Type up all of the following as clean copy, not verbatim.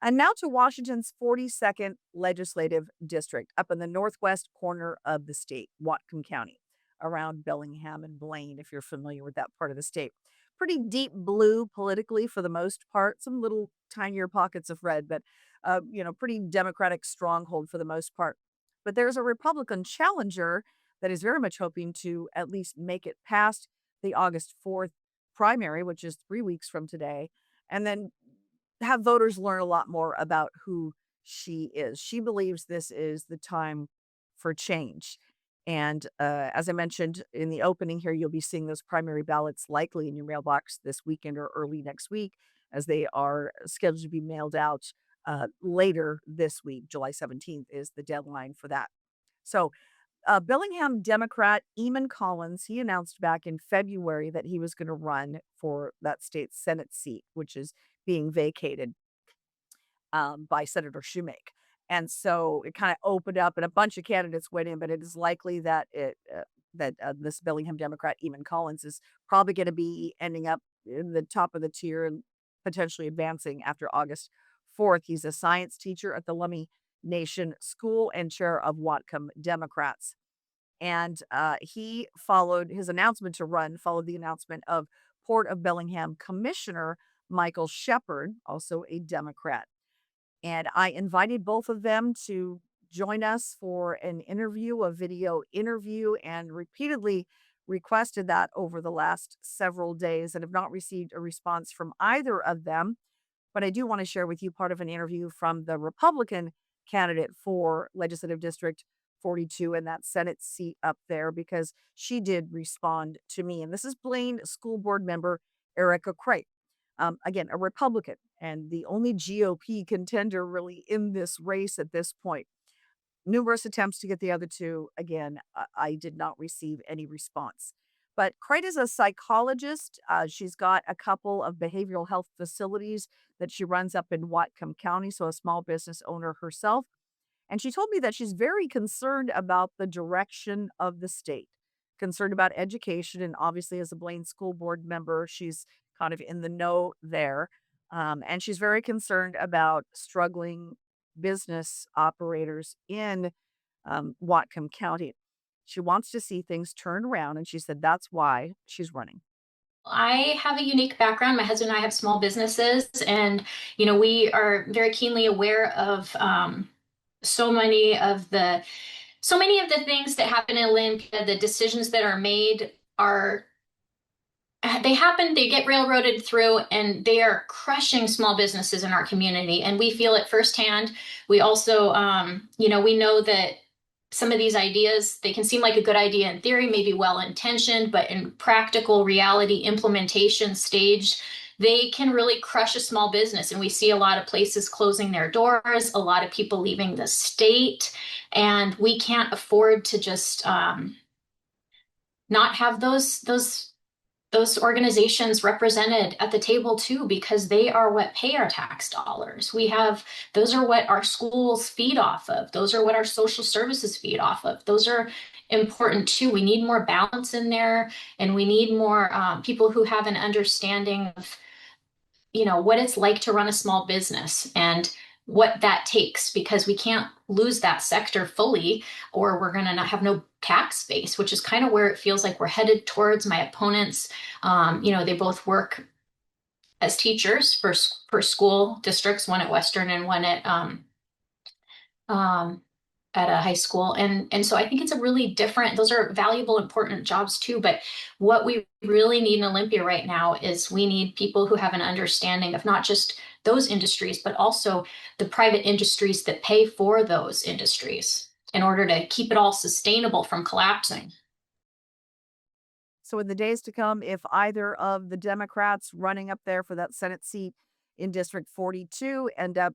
And now to Washington's 42nd legislative district, up in the northwest corner of the state, Whatcom County, around Bellingham and Blaine, if you're familiar with that part of the state. Pretty deep blue politically for the most part, some little tinier pockets of red, but pretty Democratic stronghold for the most part. But there's a Republican challenger that is very much hoping to at least make it past the August 4th primary, which is 3 weeks from today, and then have voters learn a lot more about who she is. She believes this is the time for change. And as I mentioned in the opening here, you'll be seeing those primary ballots likely in your mailbox this weekend or early next week, as they are scheduled to be mailed out later this week. July 17th is the deadline for that. So Bellingham Democrat Eamon Collins, he announced back in February that he was going to run for that state's Senate seat, which is being vacated by Senator Shoemake. And so it kind of opened up, and a bunch of candidates went in, but it is likely that this Bellingham Democrat Eamon Collins is probably going to be ending up in the top of the tier and potentially advancing after August 4th. He's a science teacher at the Lummi Nation School and chair of Whatcom Democrats. And he followed his announcement to run, followed the announcement of Port of Bellingham Commissioner Michael Shepard, also a Democrat. And I invited both of them to join us for an interview, a video interview, and repeatedly requested that over the last several days and have not received a response from either of them. But I do want to share with you part of an interview from the Republican candidate for Legislative District 42 and that Senate seat up there, because she did respond to me. And this is Blaine School Board member Erica Creydt. Again, a Republican and the only GOP contender really in this race at this point. Numerous attempts to get the other two. Again, I did not receive any response. But Creydt is a psychologist. She's got a couple of behavioral health facilities that she runs up in Whatcom County, so a small business owner herself. And she told me that she's very concerned about the direction of the state, concerned about education. And obviously, as a Blaine School Board member, she's kind of in the know there. And she's very concerned about struggling business operators in Whatcom County. She wants to see things turn around. And she said that's why she's running. I have a unique background. My husband and I have small businesses, and we are very keenly aware of so many of the things that happen in Olympia. The decisions that are made are they happen, they get railroaded through, and they are crushing small businesses in our community, and we feel it firsthand. We also, we know that some of these ideas, they can seem like a good idea in theory, maybe well intentioned, but in practical reality implementation stage, they can really crush a small business. And we see a lot of places closing their doors, a lot of people leaving the state, and we can't afford to just not have those organizations represented at the table too, because they are what pay our tax dollars. Those are what our schools feed off of. Those are what our social services feed off of. Those are important too. We need more balance in there, and we need more people who have an understanding of, what it's like to run a small business and what that takes, because we can't lose that sector fully, or we're going to not have no tax base, which is kind of where it feels like we're headed towards. My opponents, they both work as teachers for school districts, one at Western and one at a high school. And so I think it's a really different, those are valuable, important jobs too. But what we really need in Olympia right now is we need people who have an understanding of not just those industries, but also the private industries that pay for those industries in order to keep it all sustainable from collapsing. So in the days to come, if either of the Democrats running up there for that Senate seat in District 42 end up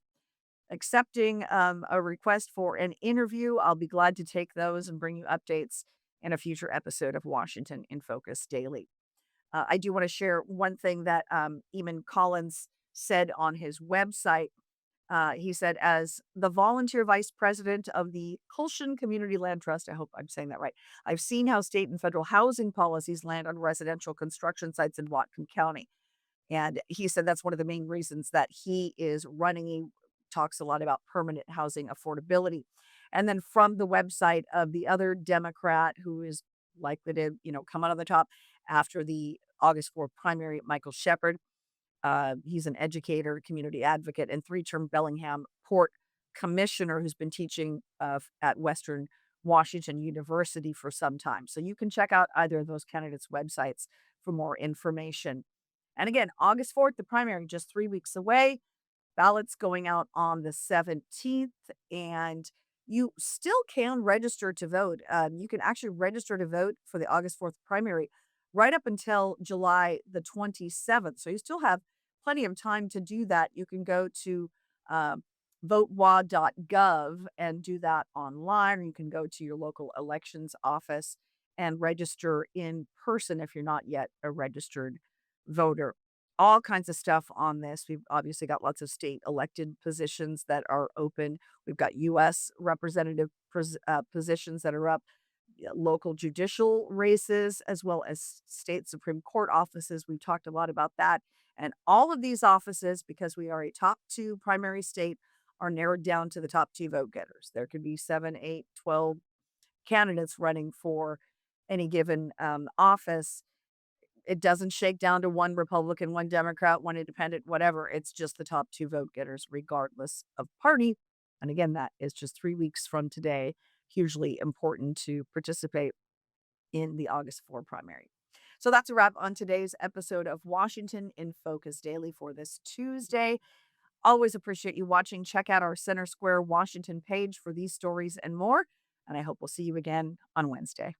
accepting a request for an interview, I'll be glad to take those and bring you updates in a future episode of Washington in Focus Daily. I do want to share one thing that Eamon Collins said on his website. He said, as the volunteer vice president of the Culshan Community Land Trust, I hope I'm saying that right, I've seen how state and federal housing policies land on residential construction sites in Whatcom County. And he said that's one of the main reasons that he is running. talks a lot about permanent housing affordability. And then from the website of the other Democrat who is likely to, come out on the top after the August 4th primary, Michael Shepard. He's an educator, community advocate, and three-term Bellingham Port commissioner who's been teaching at Western Washington University for some time. So you can check out either of those candidates' websites for more information. And again, August 4th, the primary, just 3 weeks away. Ballots going out on the 17th, and you still can register to vote. You can actually register to vote for the August 4th primary right up until July the 27th. So you still have plenty of time to do that. You can go to votewa.gov and do that online, or you can go to your local elections office and register in person if you're not yet a registered voter. All kinds of stuff on this. We've obviously got lots of state elected positions that are open. We've got U.S. representative positions that are up, local judicial races, as well as state Supreme Court offices. We've talked a lot about that. And all of these offices, because we are a top two primary state, are narrowed down to the top two vote getters. There could be 7, 8, 12 candidates running for any given office. It doesn't shake down to one Republican, one Democrat, one independent, whatever. It's just the top two vote getters, regardless of party. And again, that is just 3 weeks from today. Hugely important to participate in the August 4 primary. So that's a wrap on today's episode of Washington in Focus Daily for this Tuesday. Always appreciate you watching. Check out our Center Square Washington page for these stories and more. And I hope we'll see you again on Wednesday.